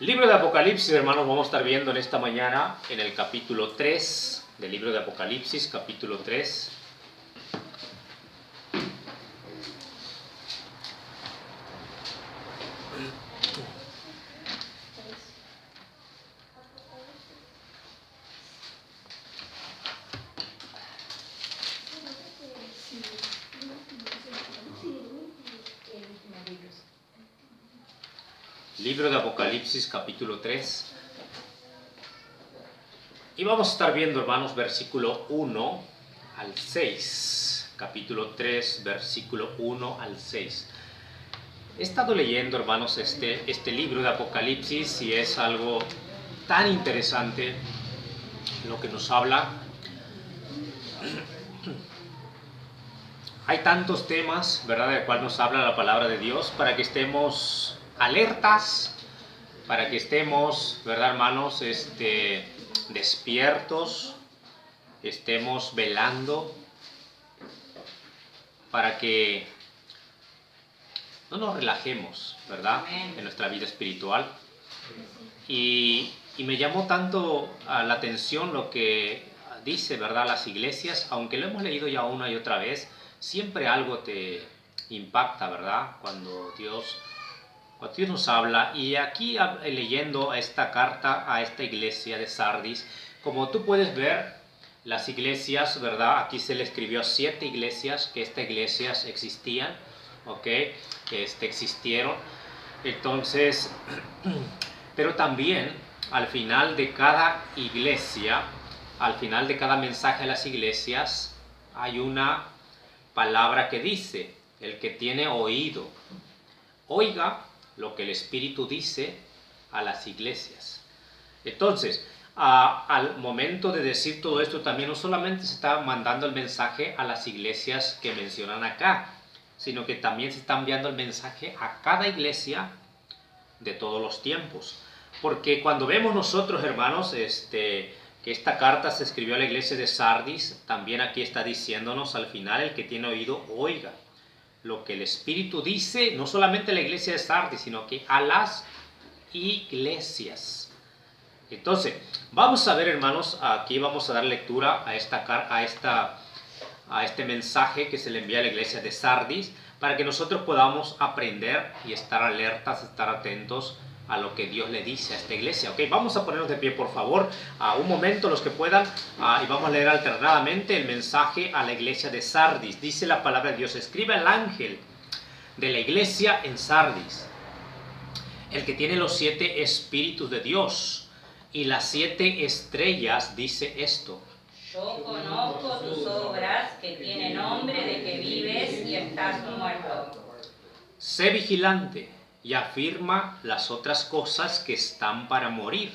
Libro de Apocalipsis, hermanos, vamos a estar viendo en esta mañana en el capítulo 3 del libro de Apocalipsis, capítulo 3. Libro de Apocalipsis, capítulo 3. Y vamos a estar viendo, hermanos, versículo 1 al 6. Capítulo 3, versículo 1 al 6. He estado leyendo, hermanos, este libro de Apocalipsis y es algo tan interesante lo que nos habla. Hay tantos temas, ¿verdad?, de cual nos habla la palabra de Dios para que estemos alertas, para que estemos, ¿verdad, hermanos?, despiertos, estemos velando, para que no nos relajemos, ¿verdad?, en nuestra vida espiritual. Y me llamó tanto la atención lo que dice, ¿verdad?, las iglesias, aunque lo hemos leído ya una y otra vez, siempre algo te impacta, ¿verdad?, cuando Dios nos habla. Y aquí leyendo esta carta a esta iglesia de Sardis, como tú puedes ver, las iglesias, ¿verdad?, aquí se le escribió a 7 iglesias, que estas iglesias existían, ¿ok?, existieron. Entonces, pero también al final de cada iglesia, al final de cada mensaje a las iglesias, hay una palabra que dice: el que tiene oído, oiga lo que el Espíritu dice a las iglesias. Entonces, al momento de decir todo esto, también no solamente se está mandando el mensaje a las iglesias que mencionan acá, sino que también se está enviando el mensaje a cada iglesia de todos los tiempos. Porque cuando vemos nosotros, hermanos, que esta carta se escribió a la iglesia de Sardis, también aquí está diciéndonos al final: el que tiene oído, oiga lo que el Espíritu dice, no solamente a la iglesia de Sardis, sino que a las iglesias. Entonces, vamos a ver, hermanos, aquí vamos a dar lectura a este mensaje que se le envía a la iglesia de Sardis, para que nosotros podamos aprender y estar alertas, estar atentos a lo que Dios le dice a esta iglesia. Ok, vamos a ponernos de pie, por favor, un momento, los que puedan, y vamos a leer alternadamente el mensaje a la iglesia de Sardis. Dice la palabra de Dios: escribe al ángel de la iglesia en Sardis, el que tiene los 7 espíritus de Dios y las 7 estrellas, dice esto: yo conozco tus obras, que tienen nombre de que vives y estás muerto. Sé vigilante y afirma las otras cosas que están para morir,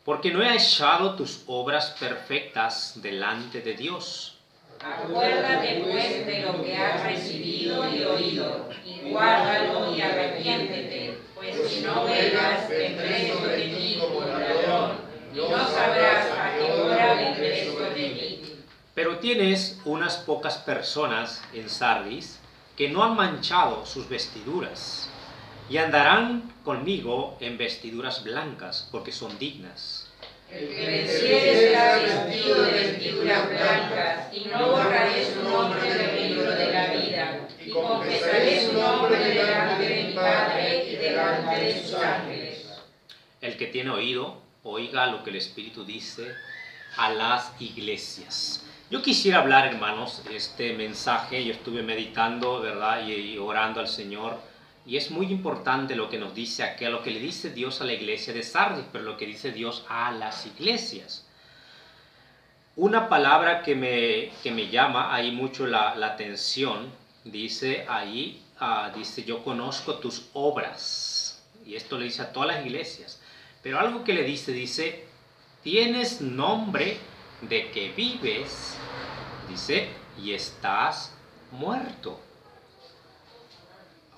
porque no he hallado tus obras perfectas delante de Dios. Acuérdate pues de lo que has recibido y oído, y guárdalo y arrepiéntete, pues si no velas, vendré sobre ti como ladrón, y no sabrás a qué hora vendré sobre ti. Pero tienes unas pocas personas en Sardis que no han manchado sus vestiduras, y andarán conmigo en vestiduras blancas, porque son dignas. El que venciere será vestido de vestiduras blancas, y no borraré su nombre del libro de la vida, y confesaré su nombre delante de mi Padre y delante de sus ángeles. El que tiene oído, oiga lo que el Espíritu dice a las iglesias. Yo quisiera hablar, hermanos, este mensaje. Yo estuve meditando, ¿verdad?, y orando al Señor. Y es muy importante lo que nos dice aquí, lo que le dice Dios a la iglesia de Sardis, pero lo que dice Dios a las iglesias. Una palabra que me llama ahí mucho la atención, dice ahí, dice: yo conozco tus obras. Y esto le dice a todas las iglesias. Pero algo que le dice: tienes nombre de que vives, dice, y estás muerto.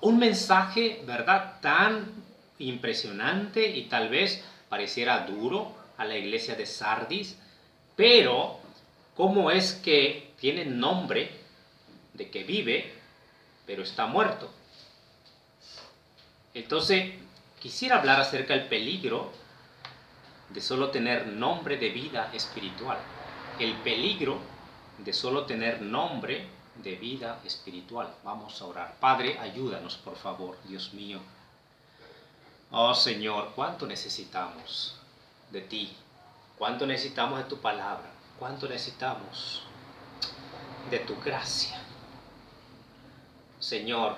Un mensaje, ¿verdad?, tan impresionante, y tal vez pareciera duro a la iglesia de Sardis, pero ¿cómo es que tiene nombre de que vive, pero está muerto? Entonces, quisiera hablar acerca del peligro de solo tener nombre de vida espiritual. El peligro de solo tener nombre de vida espiritual. Vamos a orar. Padre, ayúdanos, por favor, Dios mío. Oh Señor, cuánto necesitamos de ti, cuánto necesitamos de tu palabra, cuánto necesitamos de tu gracia. Señor,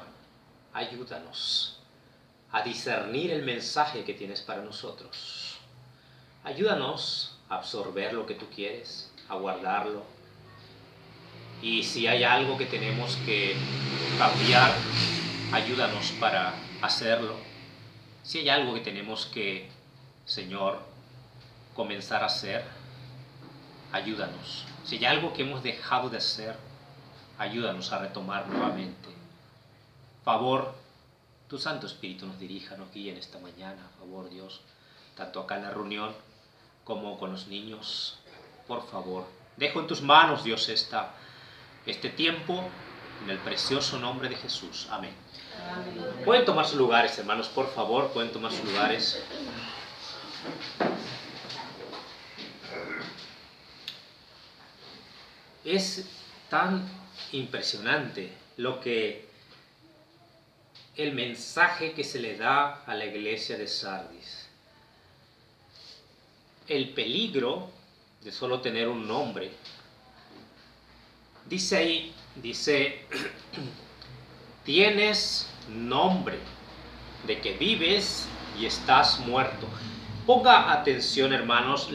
ayúdanos a discernir el mensaje que tienes para nosotros. Ayúdanos a absorber lo que tú quieres, a guardarlo. Y si hay algo que tenemos que cambiar, ayúdanos para hacerlo. Si hay algo que tenemos que, Señor, comenzar a hacer, ayúdanos. Si hay algo que hemos dejado de hacer, ayúdanos a retomar nuevamente. Favor, tu Santo Espíritu nos dirija, nos guíe en esta mañana, favor Dios, tanto acá en la reunión como con los niños. Por favor, dejo en tus manos, Dios, este tiempo, en el precioso nombre de Jesús. Amén. Amén. Pueden tomar sus lugares, hermanos, por favor, pueden tomar sus lugares. Es tan impresionante el mensaje que se le da a la iglesia de Sardis. El peligro de solo tener un nombre. Dice ahí, tienes nombre de que vives y estás muerto. Ponga atención, hermanos,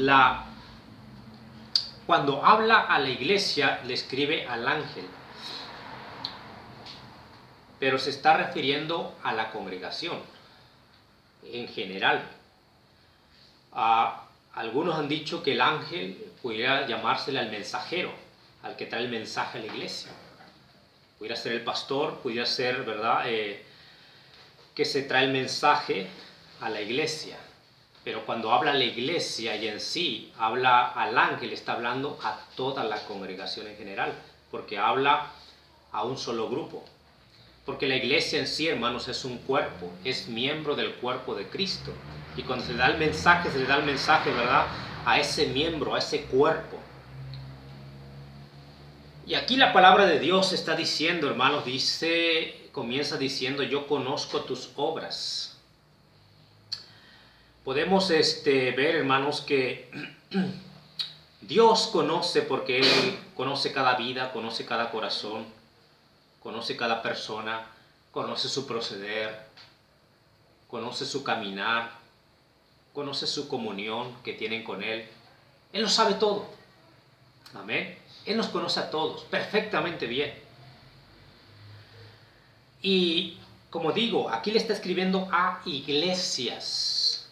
cuando habla a la iglesia, le escribe al ángel, pero se está refiriendo a la congregación en general. Algunos han dicho que el ángel pudiera llamársele al mensajero, al que trae el mensaje a la iglesia. Pudiera ser el pastor, pudiera ser, ¿verdad?, que se trae el mensaje a la iglesia. Pero cuando habla a la iglesia y en sí habla al ángel, está hablando a toda la congregación en general, porque habla a un solo grupo. Porque la iglesia en sí, hermanos, es un cuerpo, es miembro del cuerpo de Cristo. Y cuando se le da el mensaje, ¿verdad?, a ese miembro, a ese cuerpo. Y aquí la palabra de Dios está diciendo, hermanos, comienza diciendo, yo conozco tus obras. Podemos ver, hermanos, que Dios conoce, porque Él conoce cada vida, conoce cada corazón, conoce cada persona, conoce su proceder, conoce su caminar, conoce su comunión que tienen con Él. Él lo sabe todo. Amén. Él nos conoce a todos perfectamente bien. Y como digo, aquí le está escribiendo a iglesias,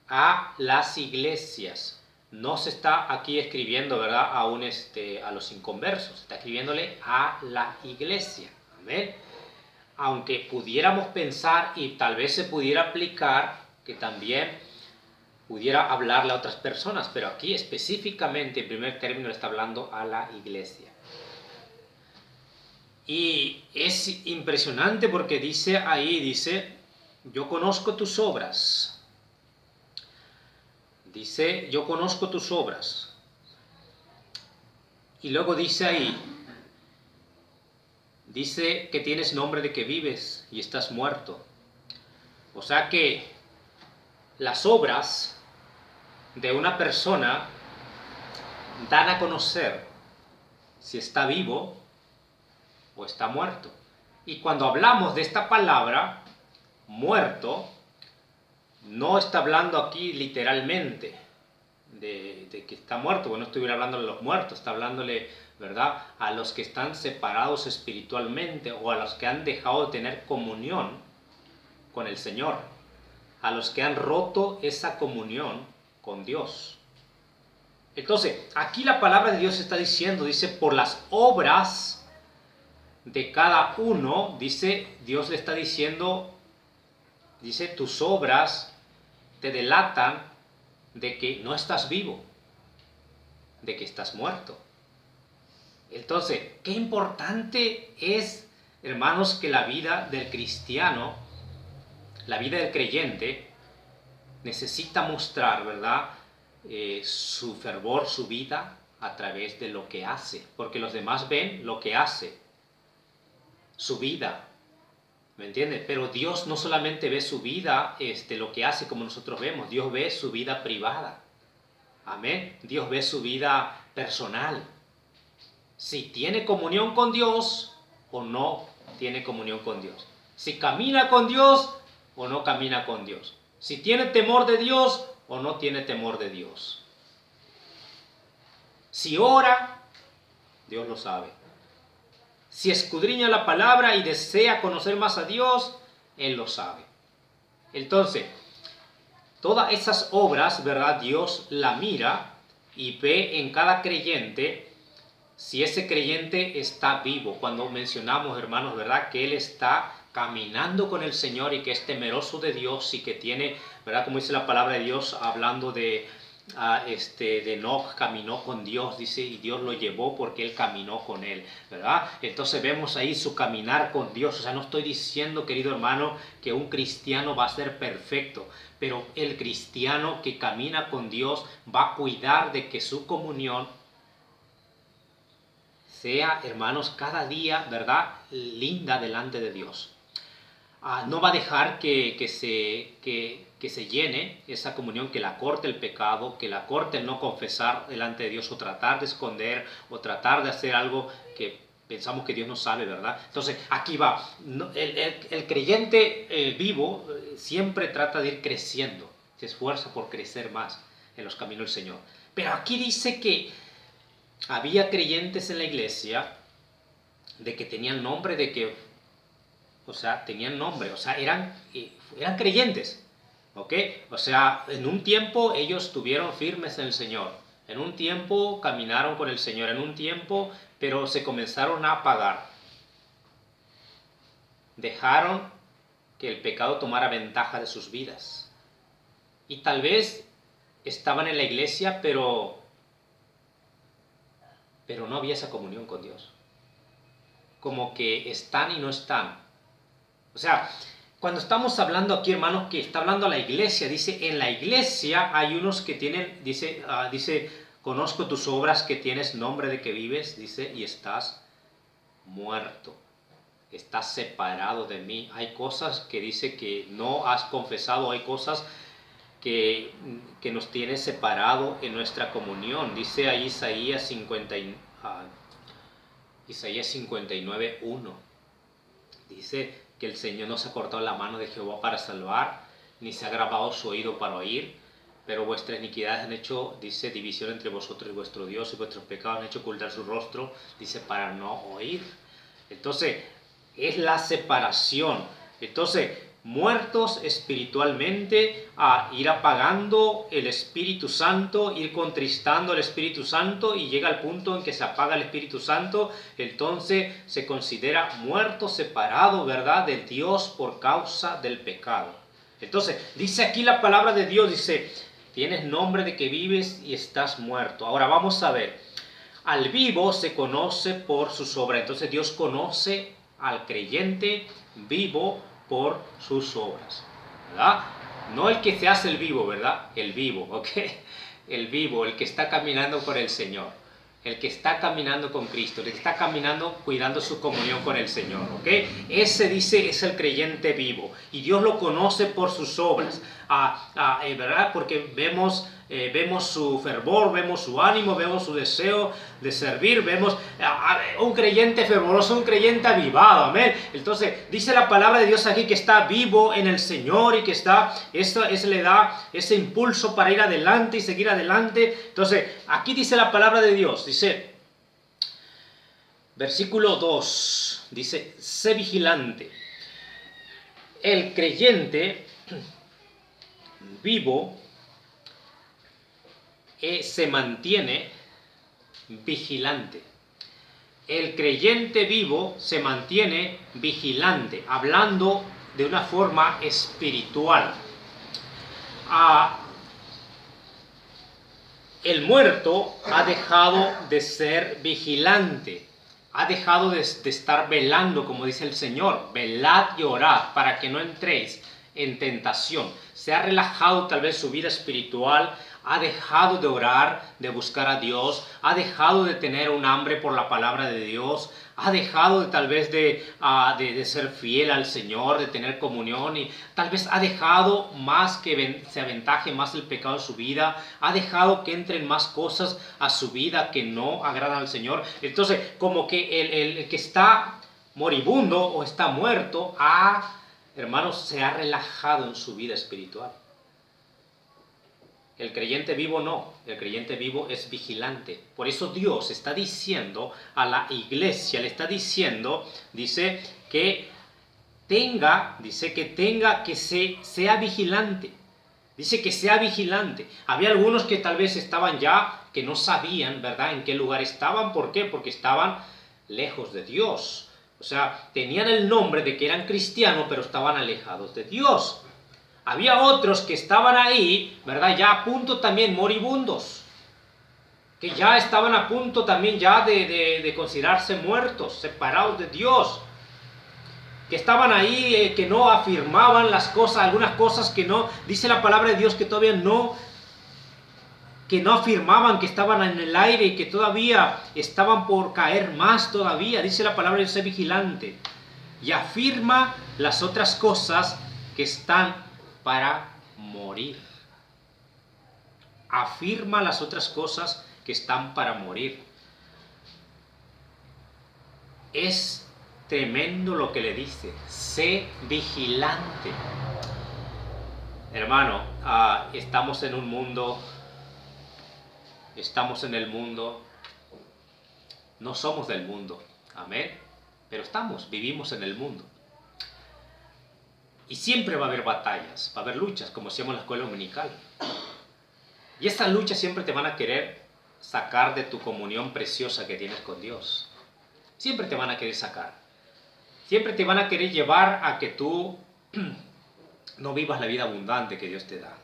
a las iglesias. No se está aquí escribiendo, ¿verdad?, a los inconversos. Está escribiéndole a la iglesia. Amén. Aunque pudiéramos pensar y tal vez se pudiera aplicar que también pudiera hablarle a otras personas, pero aquí específicamente en primer término le está hablando a la iglesia. Y es impresionante porque dice, yo conozco tus obras. Dice, yo conozco tus obras. Y luego dice que tienes nombre de que vives y estás muerto. O sea que las obras de una persona dan a conocer si está vivo o está muerto. Y cuando hablamos de esta palabra, muerto, no está hablando aquí literalmente de que está muerto, porque no estuviera hablando de los muertos, está hablándole, ¿verdad?, a los que están separados espiritualmente o a los que han dejado de tener comunión con el Señor, a los que han roto esa comunión con Dios. Entonces, aquí la palabra de Dios está diciendo, por las obras de cada uno, Dios le está diciendo, tus obras te delatan de que no estás vivo, de que estás muerto. Entonces, qué importante es, hermanos, que la vida del cristiano, la vida del creyente, necesita mostrar, ¿verdad? Su fervor, su vida a través de lo que hace, porque los demás ven lo que hace, su vida, ¿me entiendes? Pero Dios no solamente ve su vida, lo que hace como nosotros vemos, Dios ve su vida privada, amén, Dios ve su vida personal, si tiene comunión con Dios o no tiene comunión con Dios, si camina con Dios o no camina con Dios, si tiene temor de Dios o no tiene temor de Dios. Si ora, Dios lo sabe. Si escudriña la palabra y desea conocer más a Dios, Él lo sabe. Entonces, todas esas obras, ¿verdad? Dios la mira y ve en cada creyente si ese creyente está vivo. Cuando mencionamos, hermanos, ¿verdad? Que Él está caminando con el Señor y que es temeroso de Dios y que tiene, ¿verdad? Como dice la palabra de Dios, hablando de Enoch, caminó con Dios, dice, y Dios lo llevó porque Él caminó con Él, ¿verdad? Entonces vemos ahí su caminar con Dios. O sea, no estoy diciendo, querido hermano, que un cristiano va a ser perfecto, pero el cristiano que camina con Dios va a cuidar de que su comunión sea, hermanos, cada día, ¿verdad?, linda delante de Dios. No va a dejar que se llene esa comunión, que la corte el pecado, que la corte el no confesar delante de Dios, o tratar de esconder, o tratar de hacer algo que pensamos que Dios no sabe, ¿verdad? Entonces, aquí va. El creyente vivo siempre trata de ir creciendo, se esfuerza por crecer más en los caminos del Señor. Pero aquí dice que había creyentes en la iglesia de que tenían nombre de que, o sea, tenían nombre, o sea, eran creyentes, ¿ok? O sea, en un tiempo ellos estuvieron firmes en el Señor, en un tiempo caminaron con el Señor, en un tiempo, pero se comenzaron a apagar. Dejaron que el pecado tomara ventaja de sus vidas. Y tal vez estaban en la iglesia, pero no había esa comunión con Dios. Como que están y no están. O sea, cuando estamos hablando aquí, hermanos, que está hablando a la iglesia, dice, en la iglesia hay unos que tienen, dice, conozco tus obras, que tienes nombre de que vives, dice, y estás muerto. Estás separado de mí. Hay cosas que dice que no has confesado, hay cosas que nos tiene separado en nuestra comunión. Dice ahí Isaías 59:1. Dice que el Señor no se ha cortado la mano de Jehová para salvar, ni se ha agravado su oído para oír, pero vuestras iniquidades han hecho, dice, división entre vosotros y vuestro Dios, y vuestros pecados han hecho ocultar su rostro, dice, para no oír. Entonces, es la separación. Entonces, muertos espiritualmente, a ir apagando el Espíritu Santo, ir contristando el Espíritu Santo, y llega al punto en que se apaga el Espíritu Santo, entonces se considera muerto, separado, ¿verdad?, de Dios por causa del pecado. Entonces, dice aquí la palabra de Dios, dice, tienes nombre de que vives y estás muerto. Ahora vamos a ver, al vivo se conoce por sus obras. Entonces Dios conoce al creyente vivo por sus obras, ¿verdad? No el que se hace el vivo, ¿verdad? El vivo, ¿ok? El vivo, el que está caminando por el Señor, el que está caminando con Cristo, el que está caminando cuidando su comunión con el Señor, ¿ok? Ese, dice, es el creyente vivo, y Dios lo conoce por sus obras, ¿verdad? Porque vemos su fervor, vemos su ánimo, vemos su deseo de servir, vemos un creyente fervoroso, un creyente avivado, amén. Entonces dice la palabra de Dios aquí que está vivo en el Señor, y que eso le da ese impulso para ir adelante y seguir adelante. Entonces aquí dice la palabra de Dios, dice, versículo 2, dice, sé vigilante. El creyente vivo se mantiene vigilante. El creyente vivo se mantiene vigilante, hablando de una forma espiritual. El muerto ha dejado de ser vigilante, ha dejado de estar velando, como dice el Señor, velad y orad para que no entréis en tentación, se ha relajado tal vez su vida espiritual, ha dejado de orar, de buscar a Dios, ha dejado de tener un hambre por la palabra de Dios, ha dejado de, tal vez de ser fiel al Señor, de tener comunión, y tal vez ha dejado más que se aventaje más el pecado en su vida, ha dejado que entren más cosas a su vida que no agradan al Señor. Entonces, como que el que está moribundo o está muerto, hermanos, se ha relajado en su vida espiritual. El creyente vivo no, el creyente vivo es vigilante. Por eso Dios está diciendo a la iglesia, le está diciendo, dice que sea vigilante. Dice que sea vigilante. Había algunos que tal vez estaban ya, que no sabían, ¿verdad?, en qué lugar estaban. ¿Por qué? Porque estaban lejos de Dios. O sea, tenían el nombre de que eran cristianos, pero estaban alejados de Dios. Había otros que estaban ahí, ¿verdad?, ya a punto también moribundos, que ya estaban a punto también ya de considerarse muertos, separados de Dios, que estaban ahí, que no afirmaban las cosas, algunas cosas que no, dice la palabra de Dios que todavía no, que no afirmaban, que estaban en el aire y que todavía estaban por caer más todavía. Dice la palabra de Dios, sé vigilante y afirma las otras cosas que están para morir. Afirma las otras cosas que están para morir. Es tremendo lo que le dice. Sé vigilante. Hermano, estamos en un mundo, estamos en el mundo, no somos del mundo, amén, pero vivimos en el mundo. Y siempre va a haber batallas, va a haber luchas, como hacíamos en la escuela dominical. Y estas luchas siempre te van a querer sacar de tu comunión preciosa que tienes con Dios. Siempre te van a querer sacar. Siempre te van a querer llevar a que tú no vivas la vida abundante que Dios te da.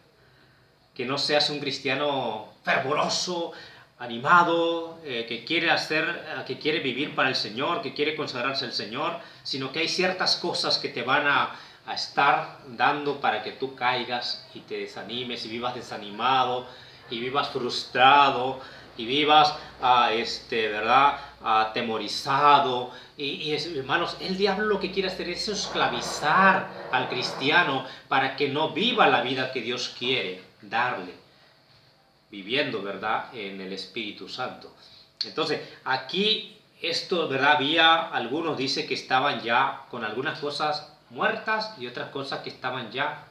Que no seas un cristiano fervoroso, animado, que quiere vivir para el Señor, que quiere consagrarse al Señor, sino que hay ciertas cosas que te van a estar dando para que tú caigas y te desanimes y vivas desanimado y vivas frustrado y vivas ¿verdad?, atemorizado. Y hermanos, el diablo lo que quiere hacer es esclavizar al cristiano para que no viva la vida que Dios quiere darle, viviendo, ¿verdad?, en el Espíritu Santo. Entonces, aquí esto, ¿verdad?, había algunos, dice, que estaban ya con algunas cosas muertas y otras cosas que estaban ya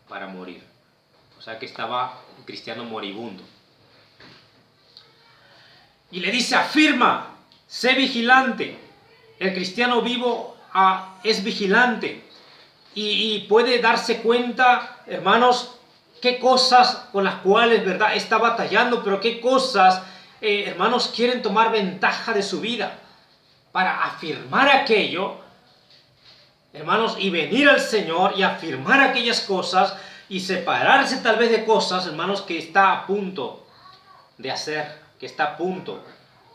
para morir. O sea que estaba un cristiano moribundo. Y le dice, afirma, sé vigilante. El cristiano vivo es vigilante y puede darse cuenta, hermanos, qué cosas con las cuales, ¿verdad?, está batallando, pero qué cosas, hermanos, quieren tomar ventaja de su vida para afirmar aquello, hermanos, y venir al Señor y afirmar aquellas cosas y separarse tal vez de cosas, hermanos, que está a punto de hacer, que está a punto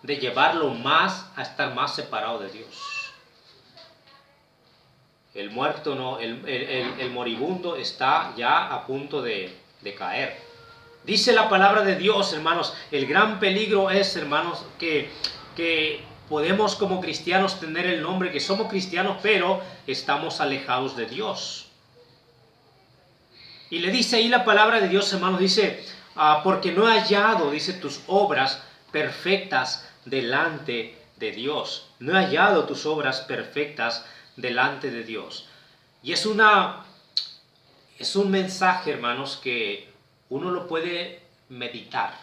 de llevarlo más a estar más separado de Dios. El muerto no, el moribundo está ya a punto de caer. Dice la palabra de Dios, hermanos, el gran peligro es, hermanos, que podemos como cristianos tener el nombre que somos cristianos, pero estamos alejados de Dios. Y le dice ahí la palabra de Dios, hermanos, dice, porque no he hallado, dice, tus obras perfectas delante de Dios. No he hallado tus obras perfectas delante de Dios. Y es un mensaje, hermanos, que uno lo puede meditar,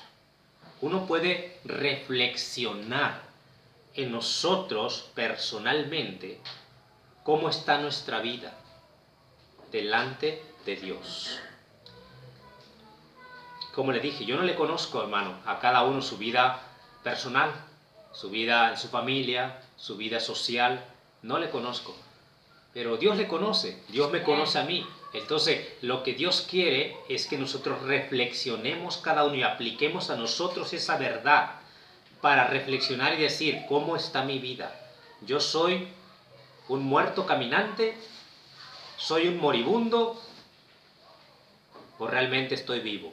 uno puede reflexionar en nosotros personalmente cómo está nuestra vida delante de Dios. Como le dije, yo no le conozco, hermano, a cada uno su vida personal, su vida en su familia, su vida social, no le conozco. Pero Dios le conoce, Dios me conoce a mí. Entonces, lo que Dios quiere es que nosotros reflexionemos cada uno y apliquemos a nosotros esa verdad para reflexionar y decir, ¿cómo está mi vida? ¿Yo soy un muerto caminante? ¿Soy un moribundo? ¿O realmente estoy vivo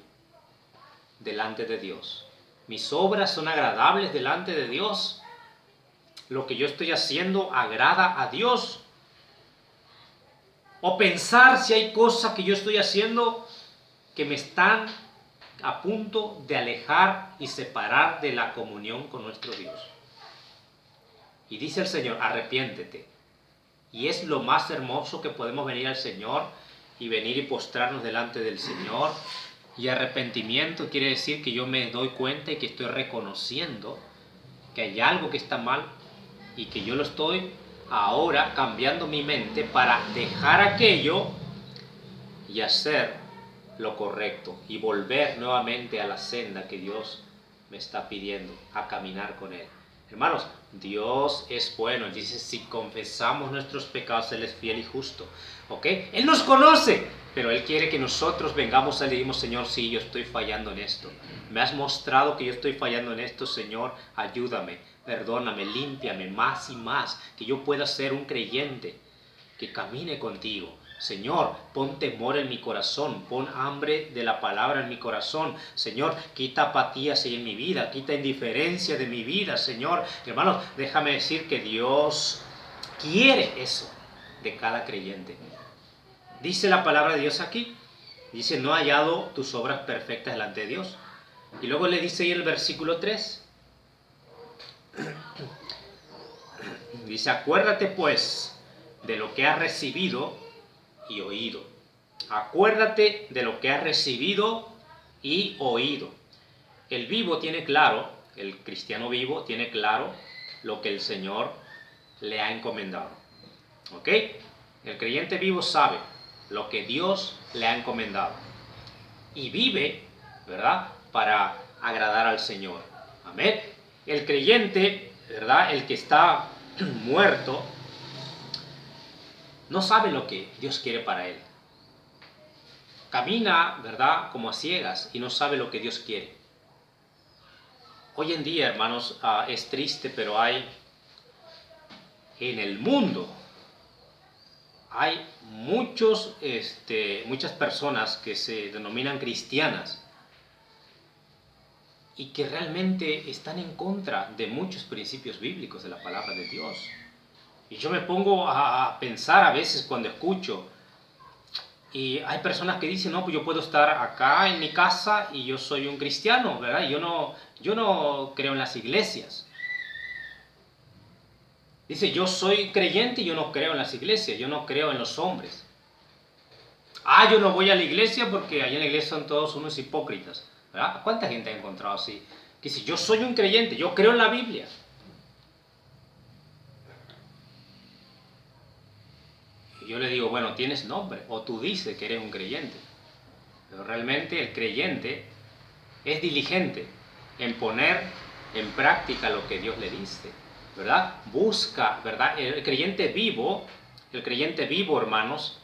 delante de Dios? ¿Mis obras son agradables delante de Dios? ¿Lo que yo estoy haciendo agrada a Dios? ¿O pensar si hay cosas que yo estoy haciendo que me están a punto de alejar y separar de la comunión con nuestro Dios? Y dice el Señor, arrepiéntete. Y es lo más hermoso que podemos venir al Señor y venir y postrarnos delante del Señor. Y arrepentimiento quiere decir que yo me doy cuenta y que estoy reconociendo que hay algo que está mal y que yo lo estoy ahora cambiando mi mente para dejar aquello y hacer lo correcto y volver nuevamente a la senda que Dios me está pidiendo, a caminar con Él. Hermanos, Dios es bueno. Dice, si confesamos nuestros pecados, Él es fiel y justo. ¿Ok? Él nos conoce, pero Él quiere que nosotros vengamos y le digamos, Señor, sí, yo estoy fallando en esto. Me has mostrado que yo estoy fallando en esto, Señor, ayúdame, perdóname, límpiame más y más, que yo pueda ser un creyente, que camine contigo. Señor, pon temor en mi corazón, pon hambre de la palabra en mi corazón. Señor, quita apatías en mi vida, quita indiferencia de mi vida, Señor. Hermanos, déjame decir que Dios quiere eso de cada creyente. Dice la palabra de Dios aquí, dice, no he hallado tus obras perfectas delante de Dios. Y luego le dice ahí el versículo 3. Dice, acuérdate pues de lo que has recibido y oído. Acuérdate de lo que has recibido y oído. El vivo tiene claro, el cristiano vivo tiene claro lo que el Señor le ha encomendado. ¿Ok? El creyente vivo sabe lo que Dios le ha encomendado. Y vive, ¿verdad?, para agradar al Señor. Amén. El creyente, ¿verdad?, el que está muerto, no sabe lo que Dios quiere para él. Camina, ¿verdad?, como a ciegas y no sabe lo que Dios quiere. Hoy en día, hermanos, es triste, pero hay en el mundo, hay muchas personas que se denominan cristianas y que realmente están en contra de muchos principios bíblicos de la palabra de Dios. Y yo me pongo a pensar a veces cuando escucho, y hay personas que dicen, no, pues yo puedo estar acá en mi casa y yo soy un cristiano, ¿verdad? Yo no creo en las iglesias. Dice, yo soy creyente y yo no creo en las iglesias, yo no creo en los hombres. Yo no voy a la iglesia porque allá en la iglesia son todos unos hipócritas, ¿verdad? ¿Cuánta gente ha encontrado así? Que dice, yo soy un creyente, yo creo en la Biblia. Y yo le digo, bueno, tienes nombre, o tú dices que eres un creyente. Pero realmente el creyente es diligente en poner en práctica lo que Dios le dice, ¿verdad? Busca, ¿verdad? El creyente vivo, hermanos,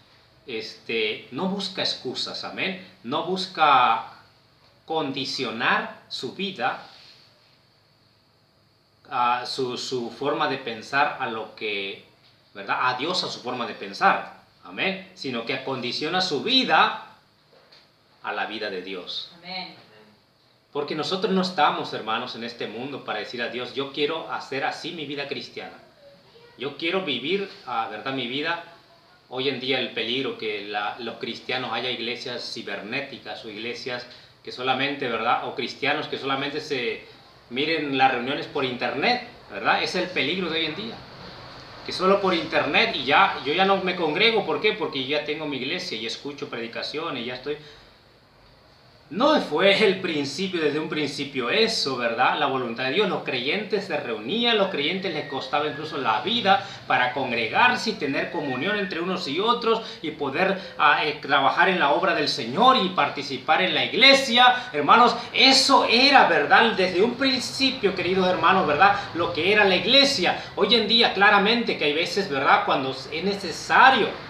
no busca excusas, amén. No busca condicionar su vida, su forma de pensar a lo que, ¿verdad?, a Dios, a su forma de pensar, amén. Sino que acondiciona su vida a la vida de Dios. Amén. Porque nosotros no estamos, hermanos, en este mundo para decir a Dios, yo quiero hacer así mi vida cristiana. Yo quiero vivir, ¿verdad?, mi vida. Hoy en día el peligro que los cristianos haya iglesias cibernéticas o iglesias que solamente, ¿verdad?, o cristianos que solamente se miren las reuniones por internet, ¿verdad? Es el peligro de hoy en día. Que solo por internet y yo ya no me congrego. ¿Por qué? Porque yo ya tengo mi iglesia y escucho predicaciones y ya estoy... No fue el principio, desde un principio eso, ¿verdad? La voluntad de Dios. Los creyentes se reunían, los creyentes les costaba incluso la vida para congregarse y tener comunión entre unos y otros y poder trabajar en la obra del Señor y participar en la iglesia. Hermanos, eso era, ¿verdad?, desde un principio, queridos hermanos, ¿verdad?, lo que era la iglesia. Hoy en día, claramente que hay veces, ¿verdad?, cuando es necesario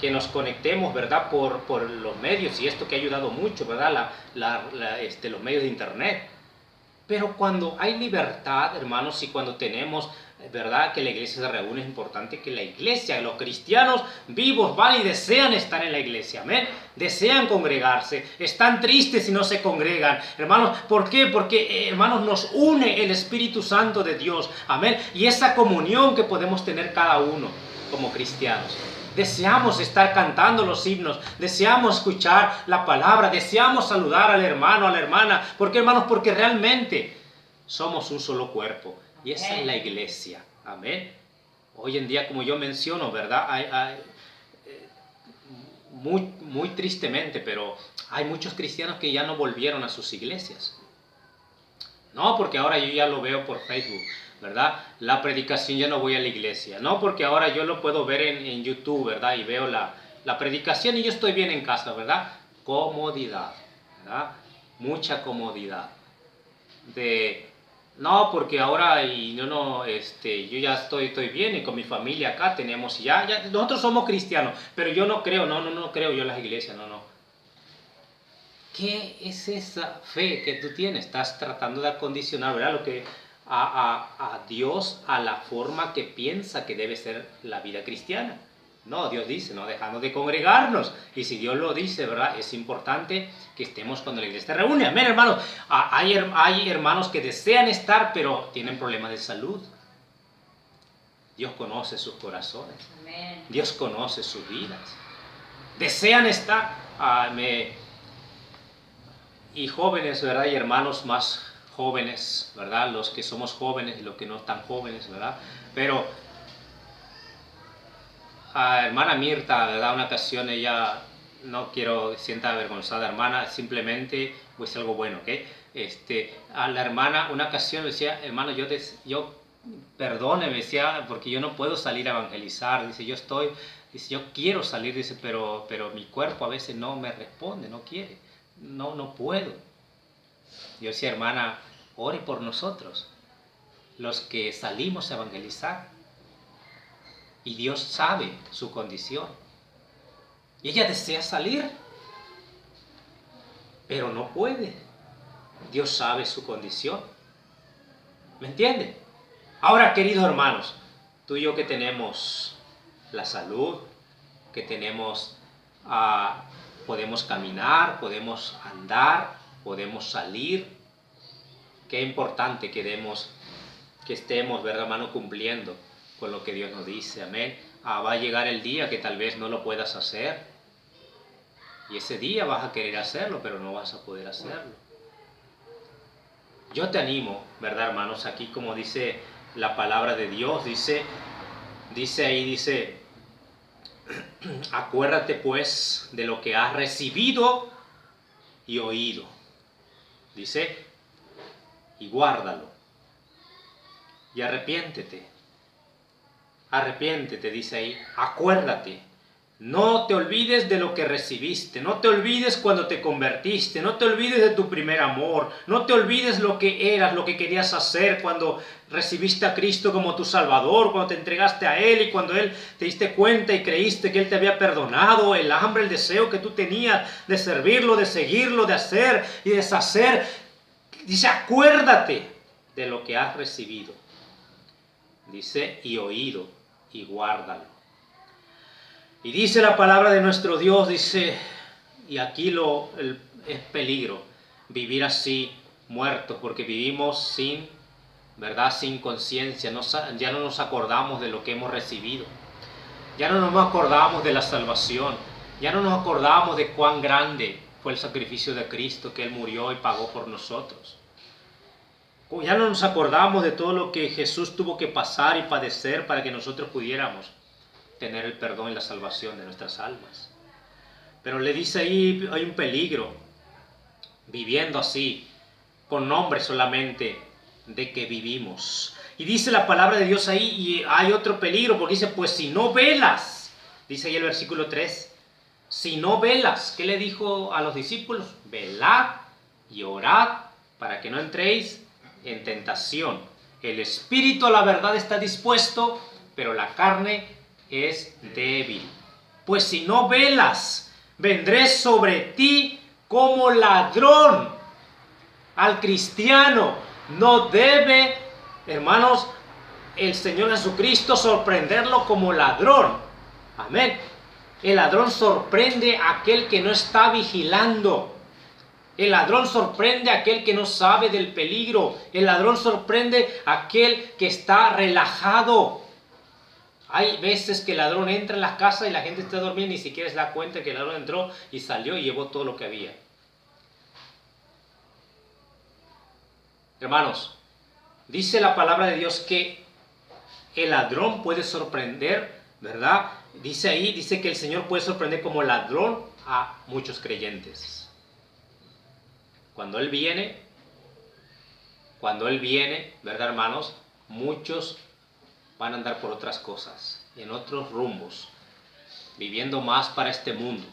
que nos conectemos, ¿verdad?, por los medios, y esto que ha ayudado mucho, ¿verdad?, los medios de internet. Pero cuando hay libertad, hermanos, y cuando tenemos, ¿verdad?, que la iglesia se reúne, es importante que la iglesia, los cristianos vivos van y desean estar en la iglesia, amén, desean congregarse, están tristes si no se congregan, hermanos. ¿Por qué? Porque, hermanos, nos une el Espíritu Santo de Dios, amén, y esa comunión que podemos tener cada uno como cristianos. Deseamos estar cantando los himnos, deseamos escuchar la palabra, deseamos saludar al hermano, a la hermana. ¿Por qué, hermanos? Porque realmente somos un solo cuerpo y esa es la iglesia. Amén. Hoy en día, como yo menciono, ¿verdad? Muy tristemente, pero hay muchos cristianos que ya no volvieron a sus iglesias. No, porque ahora yo ya lo veo por Facebook, ¿verdad? La predicación, ya no voy a la iglesia. No, porque ahora yo lo puedo ver en YouTube, ¿verdad? Y veo la predicación y yo estoy bien en casa, ¿verdad? Comodidad, ¿verdad? Mucha comodidad. No, porque ahora yo ya estoy bien y con mi familia acá tenemos, nosotros somos cristianos, pero yo no creo, no creo yo en las iglesias, no. ¿Qué es esa fe que tú tienes? Estás tratando de acondicionar, ¿verdad?, a Dios a la forma que piensa que debe ser la vida cristiana. No, Dios dice, no dejando de congregarnos. Y si Dios lo dice, ¿verdad?, es importante que estemos cuando la iglesia se reúne. Amén, hermanos. Hay hermanos que desean estar, pero tienen problemas de salud. Dios conoce sus corazones. Amén. Dios conoce sus vidas. Desean estar. Y jóvenes, ¿verdad? Y hermanos más jóvenes, ¿verdad? Los que somos jóvenes y los que no están jóvenes, ¿verdad? Pero a hermana Mirta, ¿verdad? Una ocasión ella, no quiero que sienta avergonzada, hermana, simplemente voy a decir algo bueno, ¿ok? A la hermana, una ocasión me decía, hermano, yo perdóneme, decía, porque yo no puedo salir a evangelizar, dice, yo quiero salir, dice, pero mi cuerpo a veces no me responde, no quiere. No puedo. Yo decía, hermana, ore por nosotros, los que salimos a evangelizar. Y Dios sabe su condición. Y ella desea salir, pero no puede. Dios sabe su condición. ¿Me entiende? Ahora, queridos hermanos, tú y yo que tenemos la salud, que tenemos podemos caminar, podemos andar, podemos salir. Qué importante que estemos, ¿verdad, hermano?, cumpliendo con lo que Dios nos dice. Amén. Va a llegar el día que tal vez no lo puedas hacer. Y ese día vas a querer hacerlo, pero no vas a poder hacerlo. Yo te animo, ¿verdad, hermanos? Aquí, como dice la palabra de Dios, dice acuérdate pues de lo que has recibido y oído. Dice, y guárdalo. Y arrepiéntete. Arrepiéntete, dice ahí. Acuérdate. No te olvides de lo que recibiste. No te olvides cuando te convertiste. No te olvides de tu primer amor. No te olvides lo que eras, lo que querías hacer cuando recibiste a Cristo como tu Salvador, cuando te entregaste a Él y cuando Él te diste cuenta y creíste que Él te había perdonado, el hambre, el deseo que tú tenías de servirlo, de seguirlo, de hacer y deshacer. Dice, acuérdate de lo que has recibido. Dice, y oído, y guárdalo. Y dice la palabra de nuestro Dios, dice, y aquí es peligro vivir así, muertos, porque vivimos sin conciencia, ya no nos acordamos de lo que hemos recibido, ya no nos acordamos de la salvación, ya no nos acordamos de cuán grande fue el sacrificio de Cristo, que Él murió y pagó por nosotros. Ya no nos acordamos de todo lo que Jesús tuvo que pasar y padecer para que nosotros pudiéramos tener el perdón y la salvación de nuestras almas. Pero le dice ahí, hay un peligro viviendo así, con nombre solamente de que vivimos. Y dice la palabra de Dios ahí, y hay otro peligro, porque dice, pues si no velas, dice ahí el versículo 3, si no velas, ¿qué le dijo a los discípulos? Velad y orad para que no entréis en tentación. El espíritu a la verdad está dispuesto, pero la carne es débil. Pues si no velas, vendré sobre ti como ladrón. Al cristiano No debe, hermanos, el Señor Jesucristo sorprenderlo como ladrón. Amén. El ladrón sorprende a aquel que no está vigilando. El ladrón sorprende a aquel que no sabe del peligro. El ladrón sorprende a aquel que está relajado. Hay veces que el ladrón entra en las casas y la gente está durmiendo y ni siquiera se da cuenta que el ladrón entró y salió y llevó todo lo que había. Hermanos, dice la palabra de Dios que el ladrón puede sorprender, ¿verdad? Dice ahí, dice que el Señor puede sorprender como ladrón a muchos creyentes. Cuando Él viene, ¿verdad, hermanos? Muchos van a andar por otras cosas, en otros rumbos, viviendo más para este mundo,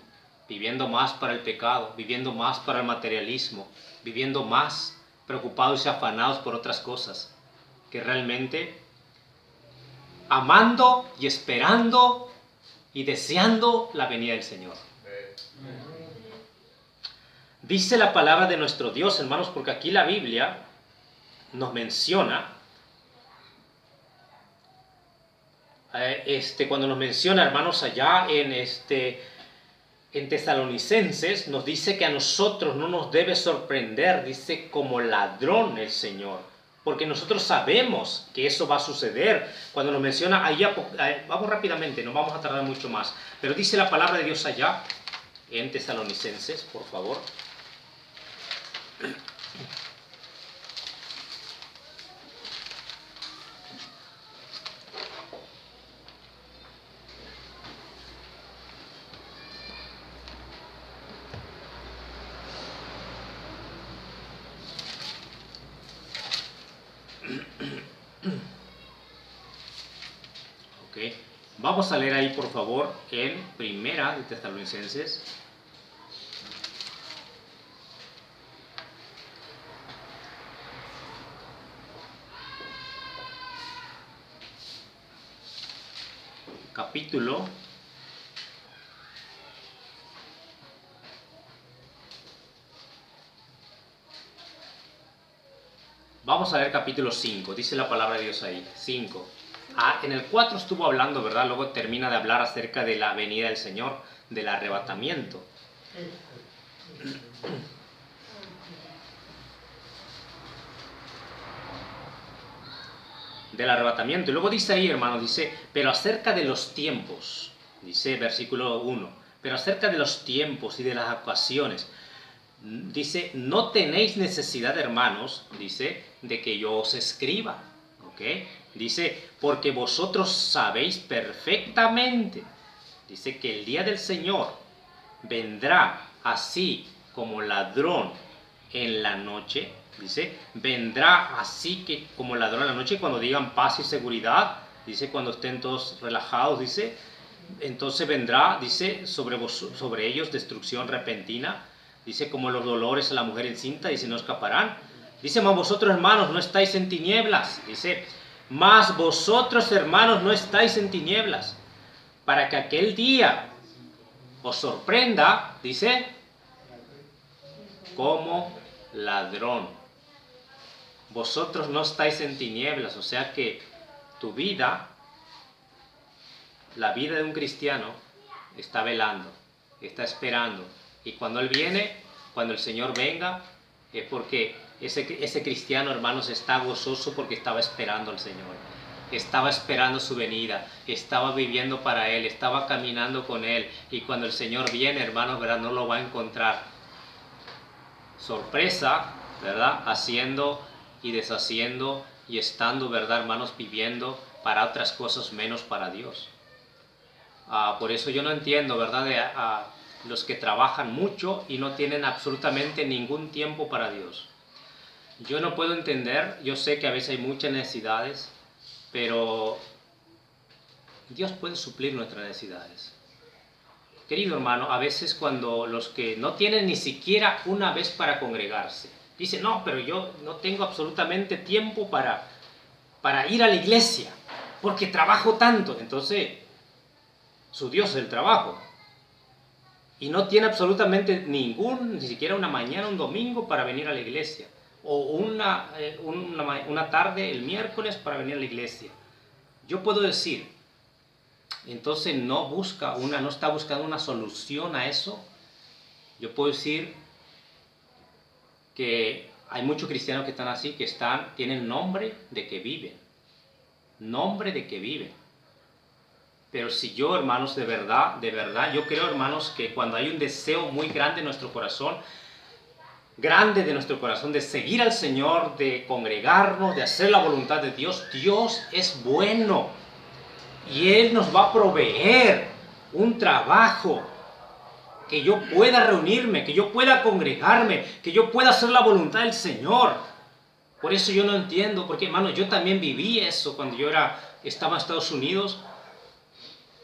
viviendo más para el pecado, viviendo más para el materialismo, viviendo más preocupados y afanados por otras cosas, que realmente amando y esperando y deseando la venida del Señor. Dice la palabra de nuestro Dios, hermanos, porque aquí la Biblia nos menciona, cuando nos menciona, hermanos, allá en Tesalonicenses, nos dice que a nosotros no nos debe sorprender, dice, como ladrón el Señor, porque nosotros sabemos que eso va a suceder. Cuando nos menciona allá, vamos rápidamente, no vamos a tardar mucho más, pero dice la palabra de Dios allá en Tesalonicenses, por favor. Okay. Vamos a leer ahí, por favor, en Primera de Tesalonicenses. Capítulo 5, dice la palabra de Dios ahí, 5. En el 4 estuvo hablando, ¿verdad? Luego termina de hablar acerca de la venida del Señor, del arrebatamiento. Del arrebatamiento. Y luego dice ahí, hermanos, dice, pero acerca de los tiempos, dice versículo 1, pero acerca de los tiempos y de las ocasiones, dice, no tenéis necesidad, hermanos, dice, de que yo os escriba, ¿ok? Dice, porque vosotros sabéis perfectamente, dice que el día del Señor vendrá así como ladrón en la noche, dice, vendrá así que como ladrón en la noche, cuando digan paz y seguridad, dice, cuando estén todos relajados, dice, entonces vendrá, dice, sobre ellos destrucción repentina, dice, como los dolores a la mujer encinta, dice, no escaparán. Dice, mas vosotros, hermanos, no estáis en tinieblas, dice, mas vosotros, hermanos, no estáis en tinieblas, para que aquel día os sorprenda, dice, como ladrón. Vosotros no estáis en tinieblas, o sea que tu vida, la vida de un cristiano, está velando, está esperando. Y cuando Él viene, cuando el Señor venga, es porque ese cristiano, hermanos, está gozoso porque estaba esperando al Señor. Estaba esperando su venida, estaba viviendo para Él, estaba caminando con Él. Y cuando el Señor viene, hermanos, ¿verdad? No lo va a encontrar. Sorpresa, ¿verdad? Haciendo y deshaciendo y estando, ¿verdad, hermanos? Viviendo para otras cosas menos para Dios. Por eso yo no entiendo, ¿verdad? De los que trabajan mucho y no tienen absolutamente ningún tiempo para Dios. Yo no puedo entender, yo sé que a veces hay muchas necesidades, pero Dios puede suplir nuestras necesidades. Querido hermano, a veces cuando los que no tienen ni siquiera una vez para congregarse, dicen, no, pero yo no tengo absolutamente tiempo para ir a la iglesia, porque trabajo tanto. Entonces, su Dios es el trabajo. Y no tiene absolutamente ni siquiera una mañana, un domingo para venir a la iglesia. o una tarde el miércoles para venir a la iglesia. Yo puedo decir, entonces no está buscando una solución a eso. Yo puedo decir que hay muchos cristianos que están así, que tienen nombre de que viven. Nombre de que viven. Pero si yo, hermanos, de verdad, yo creo, hermanos, que cuando hay un deseo muy grande en nuestro corazón, de seguir al Señor, de congregarnos, de hacer la voluntad de Dios, Dios es bueno. Y Él nos va a proveer un trabajo, que yo pueda reunirme, que yo pueda congregarme, que yo pueda hacer la voluntad del Señor. Por eso yo no entiendo, porque, hermano, yo también viví eso cuando estaba en Estados Unidos.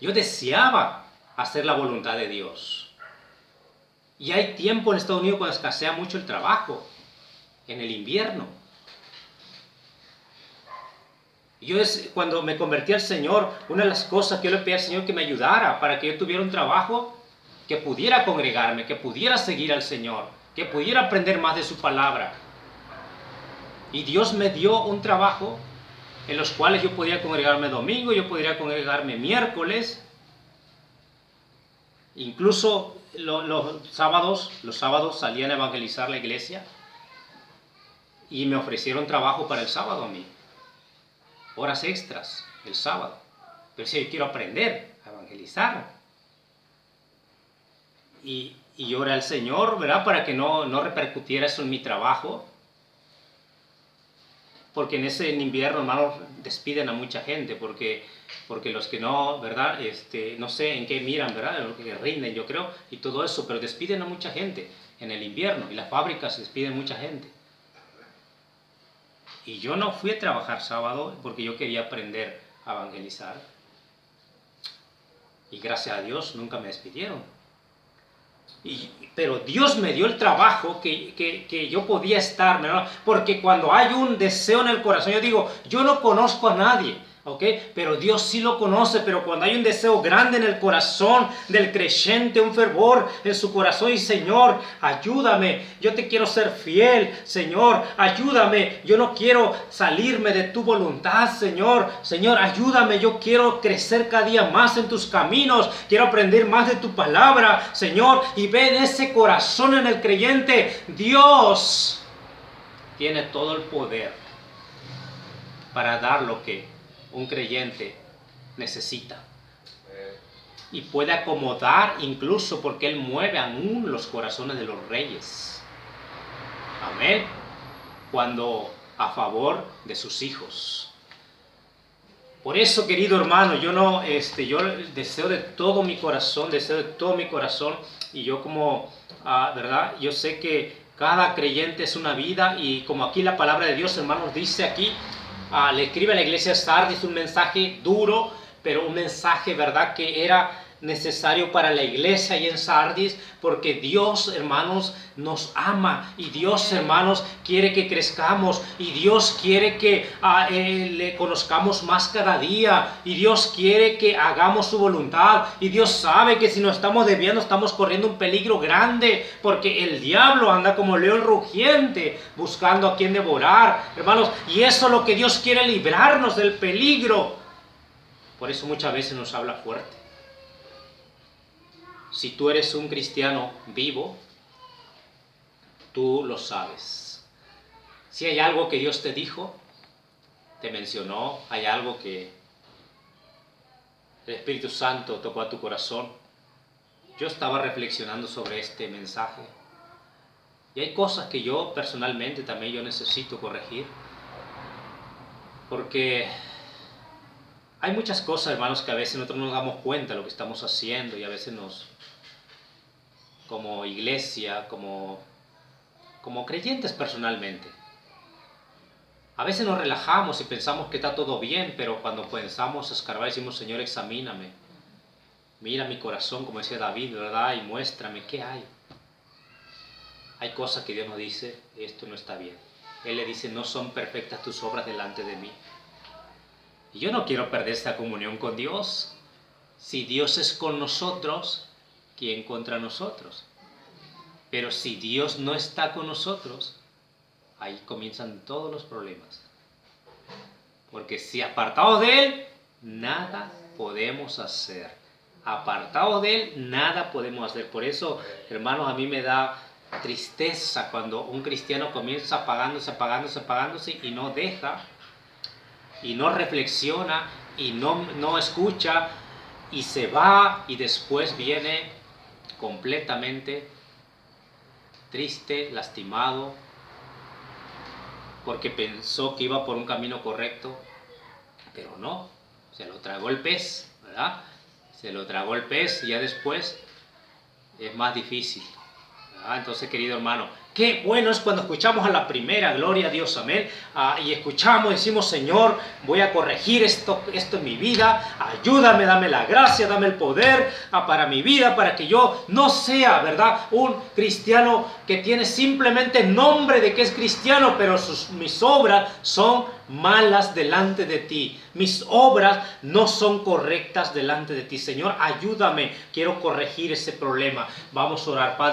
Yo deseaba hacer la voluntad de Dios. Y hay tiempo en Estados Unidos cuando escasea mucho el trabajo, en el invierno. Cuando me convertí al Señor, una de las cosas que yo le pedí al Señor que me ayudara para que yo tuviera un trabajo, que pudiera congregarme, que pudiera seguir al Señor, que pudiera aprender más de su palabra. Y Dios me dio un trabajo en los cuales yo podía congregarme domingo, yo podría congregarme miércoles, incluso los sábados salían a evangelizar la iglesia y me ofrecieron trabajo para el sábado a mí, horas extras el sábado. Pero si yo quiero aprender a evangelizar, y oré al Señor, ¿verdad?, para que no repercutiera eso en mi trabajo. Porque en invierno, hermanos, despiden a mucha gente, porque los que no, ¿verdad? No sé en qué miran, ¿verdad? En lo que rinden, yo creo, y todo eso, pero despiden a mucha gente en el invierno, y las fábricas despiden mucha gente. Y yo no fui a trabajar sábado porque yo quería aprender a evangelizar. Y gracias a Dios nunca me despidieron. Pero Dios me dio el trabajo que yo podía estar, ¿verdad? Porque cuando hay un deseo en el corazón, yo digo, yo no conozco a nadie, ¿ok? Pero Dios sí lo conoce. Pero cuando hay un deseo grande en el corazón del creyente, un fervor en su corazón, y Señor, ayúdame, yo te quiero ser fiel, Señor, ayúdame, yo no quiero salirme de tu voluntad, Señor, ayúdame, yo quiero crecer cada día más en tus caminos, quiero aprender más de tu palabra, Señor. Y ve en ese corazón en el creyente, Dios tiene todo el poder para dar lo que un creyente necesita, y puede acomodar, incluso porque Él mueve aún los corazones de los reyes, amén, cuando a favor de sus hijos. Por eso, querido hermano, yo deseo de todo mi corazón, y yo ¿verdad? Yo sé que cada creyente es una vida, y como aquí la palabra de Dios, hermanos, dice aquí, le escribe a la iglesia de Sardis un mensaje duro, pero un mensaje, ¿verdad?, que era necesario para la iglesia y en Sardis, porque Dios, hermanos, nos ama, y Dios, hermanos, quiere que crezcamos, y Dios quiere que le conozcamos más cada día, y Dios quiere que hagamos su voluntad, y Dios sabe que si nos estamos desviando estamos corriendo un peligro grande, porque el diablo anda como león rugiente buscando a quien devorar, hermanos, y eso es lo que Dios quiere, librarnos del peligro. Por eso muchas veces nos habla fuerte. Si tú eres un cristiano vivo, tú lo sabes. Si hay algo que Dios te dijo, te mencionó, hay algo que el Espíritu Santo tocó a tu corazón. Yo estaba reflexionando sobre este mensaje, y hay cosas que yo personalmente también yo necesito corregir, porque hay muchas cosas, hermanos, que a veces nosotros no nos damos cuenta de lo que estamos haciendo, y a veces como iglesia, como creyentes personalmente, a veces nos relajamos y pensamos que está todo bien, pero cuando pensamos escarbar, decimos, Señor, examíname, mira mi corazón, como decía David, ¿verdad?, y muéstrame qué hay. Hay cosas que Dios nos dice, esto no está bien. Él le dice, no son perfectas tus obras delante de mí. Y yo no quiero perder esta comunión con Dios. Si Dios es con nosotros, ¿quién contra nosotros? Pero si Dios no está con nosotros, ahí comienzan todos los problemas. Porque si apartados de Él, nada podemos hacer. Apartados de Él, nada podemos hacer. Por eso, hermanos, a mí me da tristeza cuando un cristiano comienza apagándose y no deja, y no reflexiona, y no escucha, y se va, y después viene completamente triste, lastimado, porque pensó que iba por un camino correcto, pero no, se lo tragó el pez, ¿verdad? Se lo tragó el pez y ya después es más difícil, ¿verdad? Entonces, querido hermano, qué bueno es cuando escuchamos a la primera, gloria a Dios, amén, y escuchamos, decimos, Señor, voy a corregir esto en mi vida, ayúdame, dame la gracia, dame el poder para mi vida, para que yo no sea, ¿verdad?, un cristiano que tiene simplemente nombre de que es cristiano, pero mis obras son malas delante de ti. Mis obras no son correctas delante de ti. Señor, ayúdame, quiero corregir ese problema. Vamos a orar, Padre.